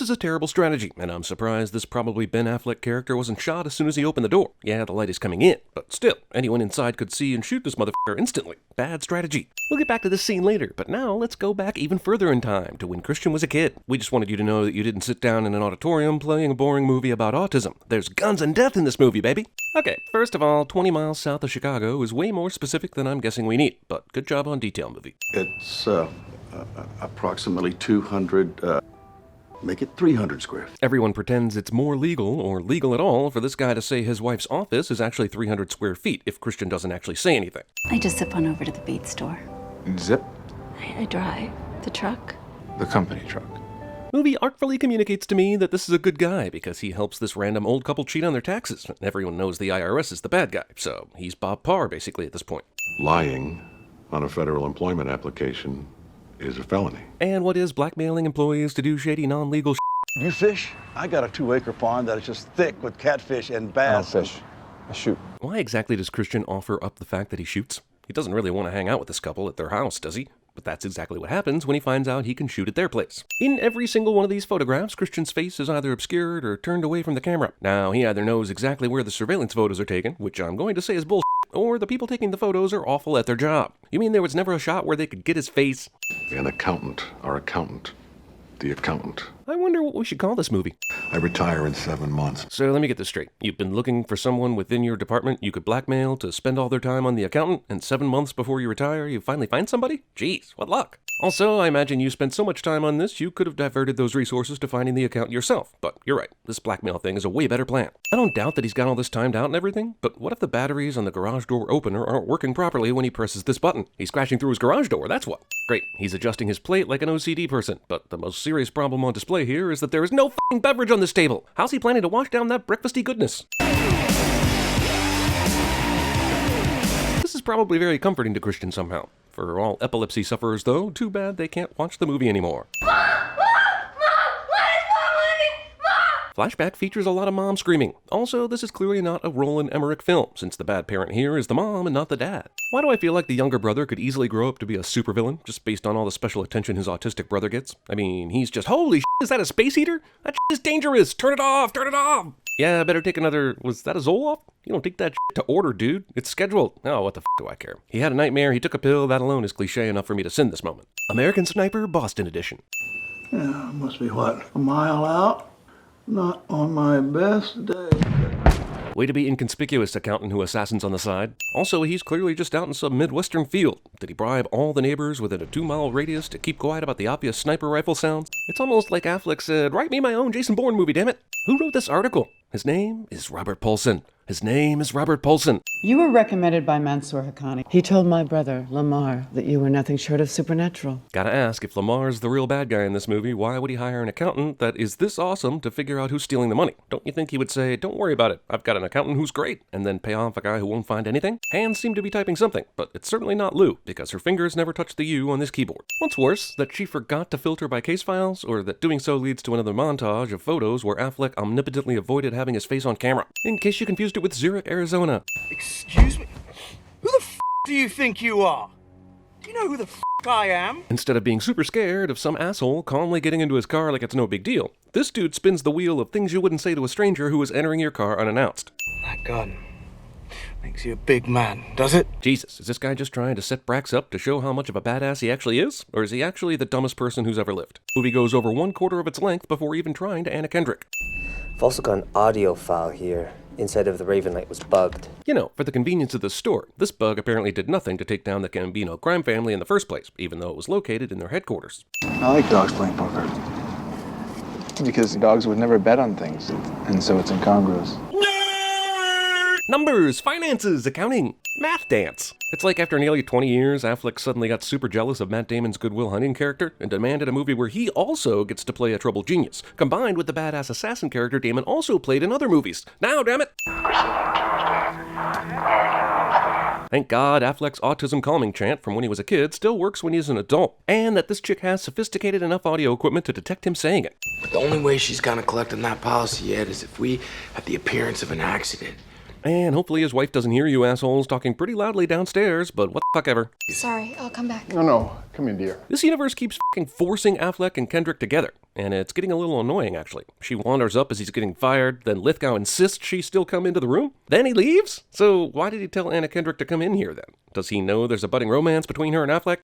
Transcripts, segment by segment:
This is a terrible strategy, and I'm surprised this probably Ben Affleck character wasn't shot as soon as he opened the door. Yeah, the light is coming in, but still, anyone inside could see and shoot this motherfucker instantly. Bad strategy. We'll get back to this scene later, but now let's go back even further in time to when Christian was a kid. We just wanted you to know that you didn't sit down in an auditorium playing a boring movie about autism. There's guns and death in this movie, baby. Okay, first of all, 20 miles south of Chicago is way more specific than I'm guessing we need, but good job on detail, movie. It's approximately 200, make it 300 square feet. Everyone pretends it's more legal, or legal at all, for this guy to say his wife's office is actually 300 square feet if Christian doesn't actually say anything. I just zip on over to the Beat store. Zip? I drive the truck. The company truck. Movie artfully communicates to me that this is a good guy because he helps this random old couple cheat on their taxes. Everyone knows the IRS is the bad guy, so he's Bob Parr basically at this point. Lying on a federal employment application is a felony. And what is blackmailing employees to do shady non-legal shit? You fish? I got a 2-acre pond that is just thick with catfish and bass. I don't fish. I shoot. Why exactly does Christian offer up the fact that he shoots? He doesn't really want to hang out with this couple at their house, does he? But that's exactly what happens when he finds out he can shoot at their place. In every single one of these photographs, Christian's face is either obscured or turned away from the camera. Now, he either knows exactly where the surveillance photos are taken, which I'm going to say is bullshit, or the people taking the photos are awful at their job. You mean there was never a shot where they could get his face? An accountant, our accountant, the accountant. I wonder what we should call this movie. I retire in 7 months. So let me get this straight. You've been looking for someone within your department you could blackmail to spend all their time on the accountant, and 7 months before you retire, you finally find somebody? Jeez, what luck. Also, I imagine you spent so much time on this, you could have diverted those resources to finding the accountant yourself. But you're right, this blackmail thing is a way better plan. I don't doubt that he's got all this timed out and everything, but what if the batteries on the garage door opener aren't working properly when he presses this button? He's crashing through his garage door, that's what. Great, he's adjusting his plate like an OCD person, but the most serious problem on display here is that there is no f***ing beverage on this table. How's he planning to wash down that breakfasty goodness? This is probably very comforting to Christian somehow. For all epilepsy sufferers, though, too bad they can't watch the movie anymore. Flashback features a lot of mom screaming. Also, this is clearly not a Roland Emmerich film, since the bad parent here is the mom and not the dad. Why do I feel like the younger brother could easily grow up to be a supervillain, just based on all the special attention his autistic brother gets? I mean, he's just, holy shit, is that a space heater? That shit is dangerous! Turn it off! Turn it off! Yeah, I better take another, was that a Zoloft? You don't take that shit to order, dude. It's scheduled. Oh, what the f*** do I care? He had a nightmare, he took a pill, that alone is cliche enough for me to send this moment. American Sniper, Boston Edition. Yeah, must be what, a mile out? Not on my best day. Way to be inconspicuous, accountant who assassins on the side. Also, he's clearly just out in some Midwestern field. Did he bribe all the neighbors within a 2-mile radius to keep quiet about the obvious sniper rifle sounds? It's almost like Affleck said, write me my own Jason Bourne movie, damn it. Who wrote this article? His name is Robert Paulson. His name is Robert Paulson. You were recommended by Mansour Haqqani. He told my brother, Lamar, that you were nothing short of supernatural. Gotta ask, if Lamar's the real bad guy in this movie, why would he hire an accountant that is this awesome to figure out who's stealing the money? Don't you think he would say, don't worry about it, I've got an accountant who's great, and then pay off a guy who won't find anything? Hands seem to be typing something, but it's certainly not Lou, because her fingers never touch the U on this keyboard. What's worse, that she forgot to filter by case files, or that doing so leads to another montage of photos where Affleck omnipotently avoided having his face on camera. In case you confused it with Zurich, Arizona. Excuse me? Who the f*** do you think you are? Do you know who the f*** I am? Instead of being super scared of some asshole calmly getting into his car like it's no big deal, this dude spins the wheel of things you wouldn't say to a stranger who is entering your car unannounced. That gun makes you a big man, does it? Jesus, is this guy just trying to set Brax up to show how much of a badass he actually is? Or is he actually the dumbest person who's ever lived? Movie goes over 1/4 of its length before even trying to Anna Kendrick. I've also got an audio file here. Inside of the Raven Light was bugged. You know, for the convenience of the store, this bug apparently did nothing to take down the Gambino crime family in the first place, even though it was located in their headquarters. I like dogs playing poker. Because dogs would never bet on things, and so it's incongruous. Numbers, finances, accounting, math dance. It's like after nearly 20 years, Affleck suddenly got super jealous of Matt Damon's Good Will Hunting character and demanded a movie where he also gets to play a troubled genius, combined with the badass assassin character Damon also played in other movies. Now, damn it! Thank God Affleck's autism calming chant from when he was a kid still works when he's an adult, and that this chick has sophisticated enough audio equipment to detect him saying it. The only way she's gonna collect on that policy yet is if we have the appearance of an accident. And hopefully his wife doesn't hear you assholes talking pretty loudly downstairs, but what the fuck ever. Sorry, I'll come back. No, come in, dear. This universe keeps fucking forcing Affleck and Kendrick together, and it's getting a little annoying, actually. She wanders up as he's getting fired, then Lithgow insists she still come into the room, then he leaves? So why did he tell Anna Kendrick to come in here, then? Does he know there's a budding romance between her and Affleck?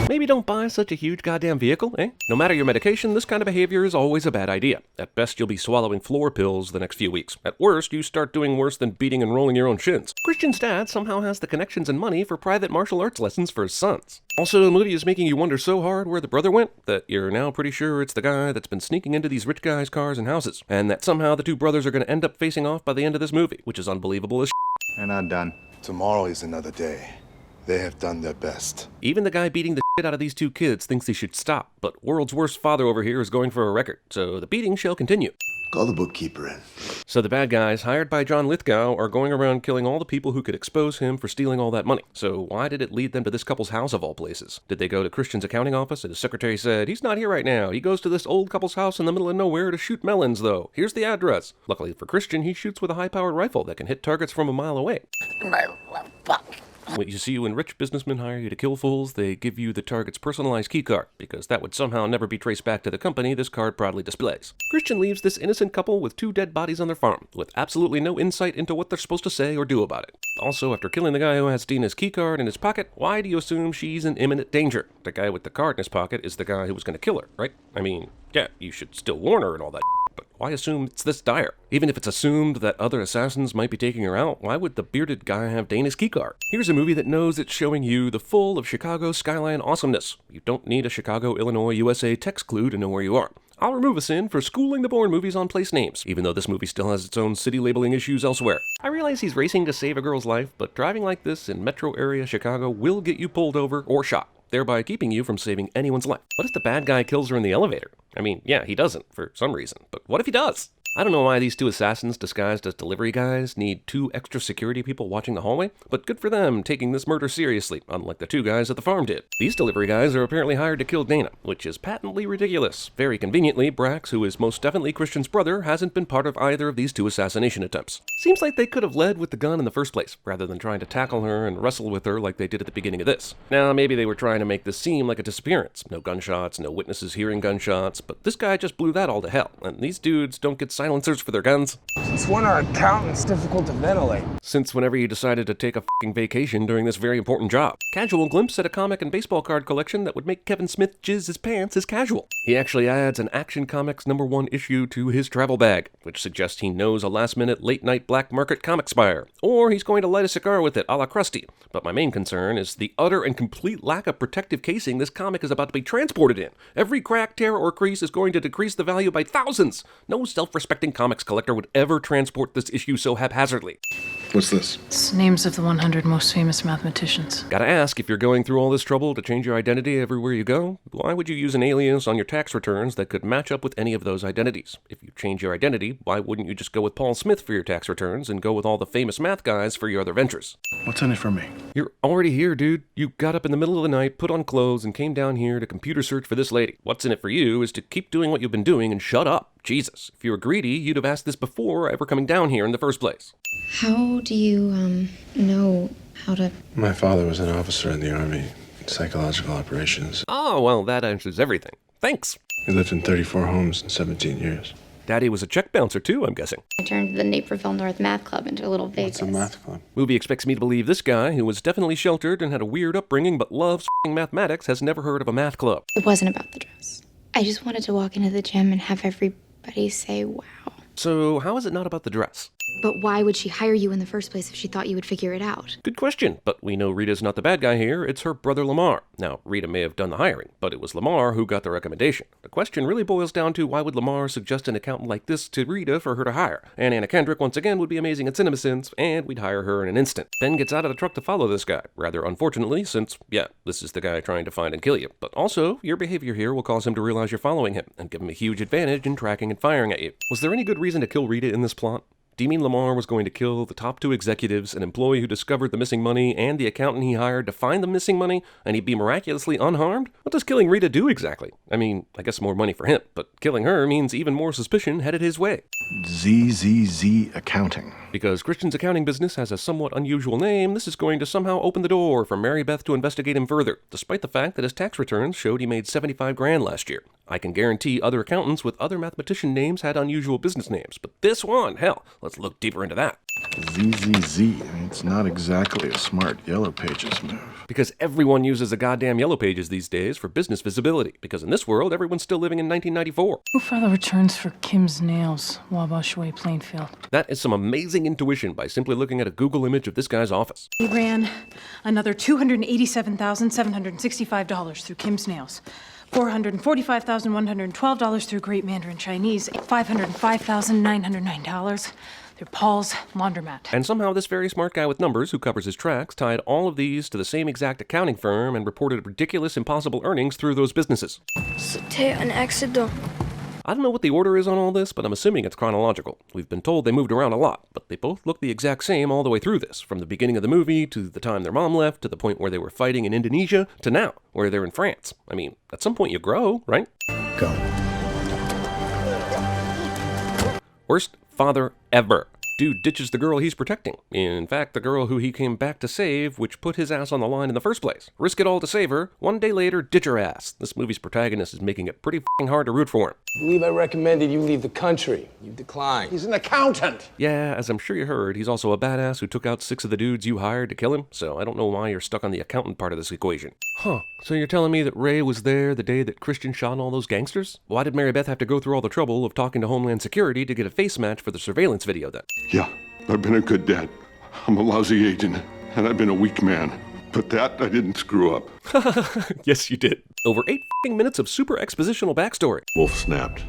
Maybe don't buy such a huge goddamn vehicle, eh? No matter your medication, this kind of behavior is always a bad idea. At best, you'll be swallowing floor pills the next few weeks. At worst, you start doing worse than beating and rolling your own shins. Christian's dad somehow has the connections and money for private martial arts lessons for his sons. Also, the movie is making you wonder so hard where the brother went that you're now pretty sure it's the guy that's been sneaking into these rich guys' cars and houses, and that somehow the two brothers are going to end up facing off by the end of this movie, which is unbelievable as shit. We're not done. Tomorrow is another day. They have done their best. Even the guy beating the shit out of these two kids thinks he should stop, but world's worst father over here is going for a record, so the beating shall continue. Call the bookkeeper in. So the bad guys, hired by John Lithgow, are going around killing all the people who could expose him for stealing all that money. So why did it lead them to this couple's house of all places? Did they go to Christian's accounting office and his secretary said, "He's not here right now. He goes to this old couple's house in the middle of nowhere to shoot melons, though. Here's the address." Luckily for Christian, he shoots with a high-powered rifle that can hit targets from a mile away. What you see when rich businessmen hire you to kill fools, they give you the target's personalized keycard, because that would somehow never be traced back to the company this card proudly displays. Christian leaves this innocent couple with 2 dead bodies on their farm, with absolutely no insight into what they're supposed to say or do about it. Also, after killing the guy who has Dina's keycard in his pocket, why do you assume she's in imminent danger? The guy with the card in his pocket is the guy who was going to kill her, right? I mean, yeah, you should still warn her and all that, but why assume it's this dire? Even if it's assumed that other assassins might be taking her out, why would the bearded guy have Dana's keycard? Here's a movie that knows it's showing you the full of Chicago skyline awesomeness. You don't need a Chicago, Illinois, USA text clue to know where you are. I'll remove a sin for schooling the Bourne movies on place names, even though this movie still has its own city labeling issues elsewhere. I realize he's racing to save a girl's life, but driving like this in metro area Chicago will get you pulled over or shot, thereby keeping you from saving anyone's life. What if the bad guy kills her in the elevator? I mean, yeah, he doesn't, for some reason, but what if he does? I don't know why these 2 assassins disguised as delivery guys need 2 extra security people watching the hallway, but good for them taking this murder seriously, unlike the 2 guys at the farm did. These delivery guys are apparently hired to kill Dana, which is patently ridiculous. Very conveniently, Brax, who is most definitely Christian's brother, hasn't been part of either of these 2 assassination attempts. Seems like they could have led with the gun in the first place, rather than trying to tackle her and wrestle with her like they did at the beginning of this. Now, maybe they were trying to make this seem like a disappearance. No gunshots, no witnesses hearing gunshots, but this guy just blew that all to hell, and these dudes don't get silencers for their guns. Since when are accountants difficult to ventilate? Since whenever you decided to take a fucking vacation during this very important job. Casual glimpse at a comic and baseball card collection that would make Kevin Smith jizz his pants is casual. He actually adds an Action Comics #1 issue to his travel bag, which suggests he knows a last-minute late-night black market comics buyer, or he's going to light a cigar with it a la Krusty. But my main concern is the utter and complete lack of protective casing this comic is about to be transported in. Every crack, tear, or crease is going to decrease the value by thousands. No self-respecting comics collector would ever transport this issue so haphazardly. What's this? It's names of the 100 most famous mathematicians. Gotta ask, if you're going through all this trouble to change your identity everywhere you go, why would you use an alias on your tax returns that could match up with any of those identities? If you change your identity, why wouldn't you just go with Paul Smith for your tax returns and go with all the famous math guys for your other ventures? What's in it for me? You're already here, dude. You got up in the middle of the night, put on clothes, and came down here to computer search for this lady. What's in it for you is to keep doing what you've been doing and shut up. Jesus, if you were greedy, you'd have asked this before ever coming down here in the first place. How do you, know how to... My father was an officer in the Army, in psychological operations. Oh, well, that answers everything. Thanks. He lived in 34 homes in 17 years. Daddy was a check bouncer too, I'm guessing. I turned the Naperville North Math Club into a little Vegas. What's a math club? Movie expects me to believe this guy, who was definitely sheltered and had a weird upbringing but loves mathematics, has never heard of a math club. It wasn't about the dress. I just wanted to walk into the gym and have everybody say, wow. So how is it not about the dress? But why would she hire you in the first place if she thought you would figure it out? Good question, but we know Rita's not the bad guy here, it's her brother Lamar. Now, Rita may have done the hiring, but it was Lamar who got the recommendation. The question really boils down to why would Lamar suggest an accountant like this to Rita for her to hire? And Anna Kendrick, once again, would be amazing at CinemaSins, and we'd hire her in an instant. Ben gets out of the truck to follow this guy, rather unfortunately, since, yeah, this is the guy trying to find and kill you. But also, your behavior here will cause him to realize you're following him, and give him a huge advantage in tracking and firing at you. Was there any good reason to kill Rita in this plot? Do you mean Lamar was going to kill the top 2 executives, an employee who discovered the missing money, and the accountant he hired to find the missing money, and he'd be miraculously unharmed? What does killing Rita do exactly? I mean, I guess more money for him, but killing her means even more suspicion headed his way. ZZZ Accounting. Because Christian's accounting business has a somewhat unusual name, this is going to somehow open the door for Mary Beth to investigate him further, despite the fact that his tax returns showed he made $75 grand last year. I can guarantee other accountants with other mathematician names had unusual business names, but this one, hell, let's look deeper into that. ZZZ. It's not exactly a smart Yellow Pages move. Because everyone uses the goddamn Yellow Pages these days for business visibility, because in this world, everyone's still living in 1994. Who filed the returns for Kim's Nails, Wabash Way, Plainfield? That is some amazing intuition by simply looking at a Google image of this guy's office. He ran another $287,765 through Kim's Nails. $445,112 through Great Mandarin Chinese, $505,909 through Paul's Laundromat. And somehow this very smart guy with numbers who covers his tracks tied all of these to the same exact accounting firm and reported ridiculous, impossible earnings through those businesses. C'était un accident. I don't know what the order is on all this, but I'm assuming it's chronological. We've been told they moved around a lot, but they both look the exact same all the way through this, from the beginning of the movie, to the time their mom left, to the point where they were fighting in Indonesia, to now, where they're in France. I mean, at some point you grow, right? Go. Worst father ever. Dude ditches the girl he's protecting. In fact, the girl who he came back to save, which put his ass on the line in the first place. Risk it all to save her. One day later, ditch her ass. This movie's protagonist is making it pretty f***ing hard to root for him. I believe I recommended you leave the country. You declined. He's an accountant. Yeah, as I'm sure you heard, he's also a badass who took out 6 of the dudes you hired to kill him, so I don't know why you're stuck on the accountant part of this equation. Huh, so you're telling me that Ray was there the day that Christian shot all those gangsters? Why did Mary Beth have to go through all the trouble of talking to Homeland Security to get a face match for the surveillance video then? Yeah, I've been a good dad. I'm a lousy agent, and I've been a weak man. But that I didn't screw up. Yes, you did. Over 8 f***ing minutes of super expositional backstory. Wolf snapped.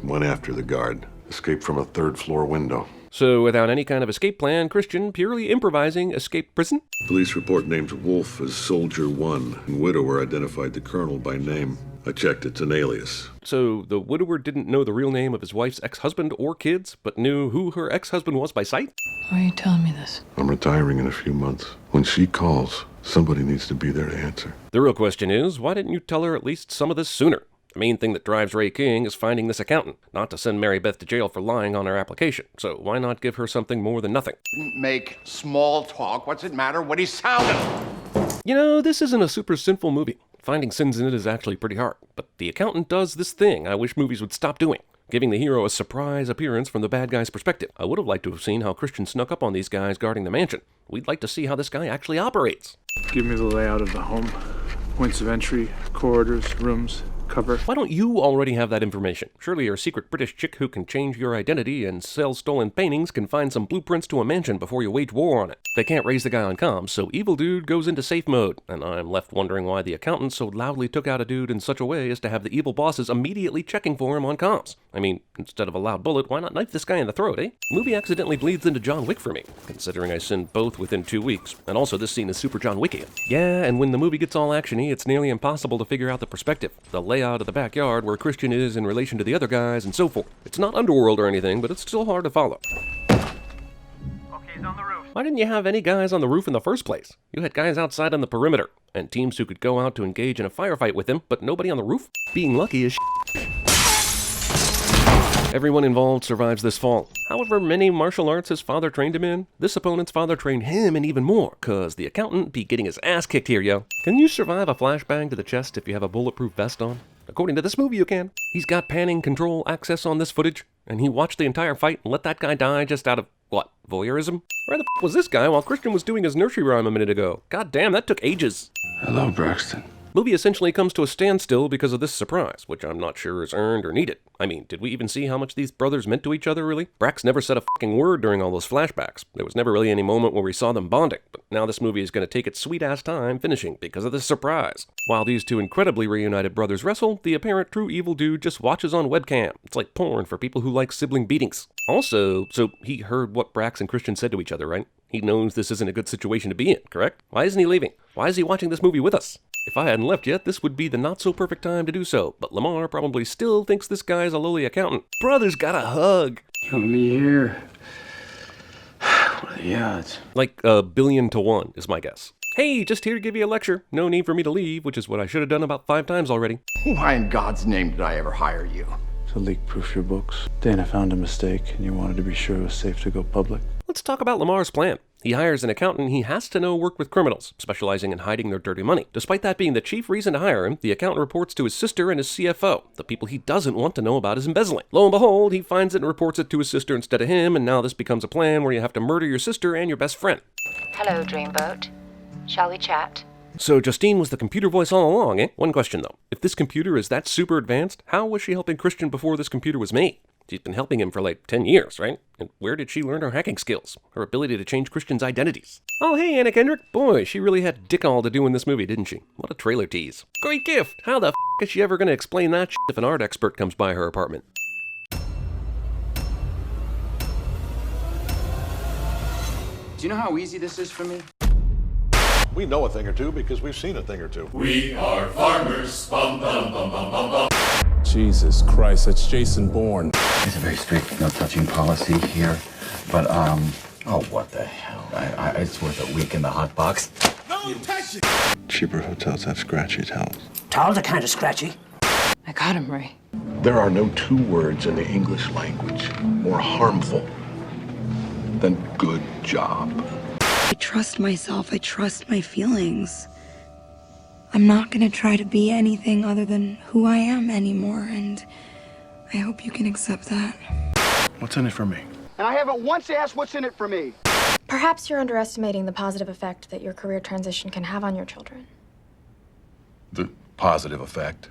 Went after the guard. Escaped from a 3rd-floor window. So without any kind of escape plan, Christian purely improvising escaped prison? Police report names Wolf as Soldier 1, and widower identified the colonel by name. I checked, it's an alias. So the widower didn't know the real name of his wife's ex-husband or kids, but knew who her ex-husband was by sight? Why are you telling me this? I'm retiring in a few months. When she calls, somebody needs to be there to answer. The real question is, why didn't you tell her at least some of this sooner? The main thing that drives Ray King is finding this accountant, not to send Mary Beth to jail for lying on her application. So why not give her something more than nothing? Make small talk. What's it matter what he sounded? You know, this isn't a super sinful movie. Finding sins in it is actually pretty hard. But the accountant does this thing I wish movies would stop doing, giving the hero a surprise appearance from the bad guy's perspective. I would have liked to have seen how Christian snuck up on these guys guarding the mansion. We'd like to see how this guy actually operates. Give me the layout of the home. Points of entry, corridors, rooms, cover. Why don't you already have that information? Surely your secret British chick who can change your identity and sell stolen paintings can find some blueprints to a mansion before you wage war on it. They can't raise the guy on comms, so evil dude goes into safe mode, and I'm left wondering why the accountant so loudly took out a dude in such a way as to have the evil bosses immediately checking for him on comms. I mean, instead of a loud bullet, why not knife this guy in the throat, eh? The movie accidentally bleeds into John Wick for me, considering I sinned both within 2 weeks, and also this scene is super John Wickian. Yeah, and when the movie gets all actiony, it's nearly impossible to figure out the perspective, the layout of the backyard where Christian is in relation to the other guys, and so forth. It's not Underworld or anything, but it's still hard to follow. Okay, he's on the roof. Why didn't you have any guys on the roof in the first place? You had guys outside on the perimeter, and teams who could go out to engage in a firefight with him, but nobody on the roof? Being lucky is Everyone involved survives this fall. However many martial arts his father trained him in, this opponent's father trained him in even more, cause the accountant be getting his ass kicked here, yo. Can you survive a flashbang to the chest if you have a bulletproof vest on? According to this movie, you can. He's got panning control access on this footage, and he watched the entire fight and let that guy die just out of, what, voyeurism? Where the f was this guy while Christian was doing his nursery rhyme a minute ago? God damn, that took ages. Hello, Braxton. Movie essentially comes to a standstill because of this surprise, which I'm not sure is earned or needed. I mean, did we even see how much these brothers meant to each other, really? Brax never said a fucking word during all those flashbacks. There was never really any moment where we saw them bonding, but now this movie is going to take its sweet-ass time finishing because of this surprise. While these two incredibly reunited brothers wrestle, the apparent true evil dude just watches on webcam. It's like porn for people who like sibling beatings. Also, so he heard what Brax and Christian said to each other, right? He knows this isn't a good situation to be in, correct? Why isn't he leaving? Why is he watching this movie with us? If I hadn't left yet, this would be the not-so-perfect time to do so, but Lamar probably still thinks this guy's a lowly accountant. Brothers got a hug! You and me here. What are the odds? Like 1,000,000,000 to 1 is my guess. Hey, just here to give you a lecture. No need for me to leave, which is what I should have done about 5 times already. Why in God's name did I ever hire you? To leak-proof your books. Dana found a mistake, and you wanted to be sure it was safe to go public. Let's talk about Lamar's plan. He hires an accountant he has to know worked with criminals, specializing in hiding their dirty money. Despite that being the chief reason to hire him, the accountant reports to his sister and his CFO, the people he doesn't want to know about his embezzling. Lo and behold, he finds it and reports it to his sister instead of him, and now this becomes a plan where you have to murder your sister and your best friend. Hello, Dreamboat. Shall we chat? So Justine was the computer voice all along, eh? One question though. If this computer is that super advanced, how was she helping Christian before this computer was made? She's been helping him for like 10 years, right? And where did she learn her hacking skills? Her ability to change Christian's identities? Oh, hey, Anna Kendrick. Boy, she really had dick all to do in this movie, didn't she? What a trailer tease. Great gift. How the is she ever going to explain that shit if an art expert comes by her apartment? Do you know how easy this is for me? We know a thing or two because we've seen a thing or two. We are farmers. Bum, bum, bum, bum, bum, bum. Jesus Christ, that's Jason Bourne. It's a very strict no-touching policy here, but, oh, what the hell? It's worth a week in the hot box. No touch it! Cheaper hotels have scratchy towels. Towels are kind of scratchy. I got him, Ray. There are no 2 words in the English language more harmful than good job. I trust myself. I trust my feelings. I'm not gonna try to be anything other than who I am anymore, and I hope you can accept that. What's in it for me? And I haven't once asked what's in it for me. Perhaps you're underestimating the positive effect that your career transition can have on your children. The positive effect.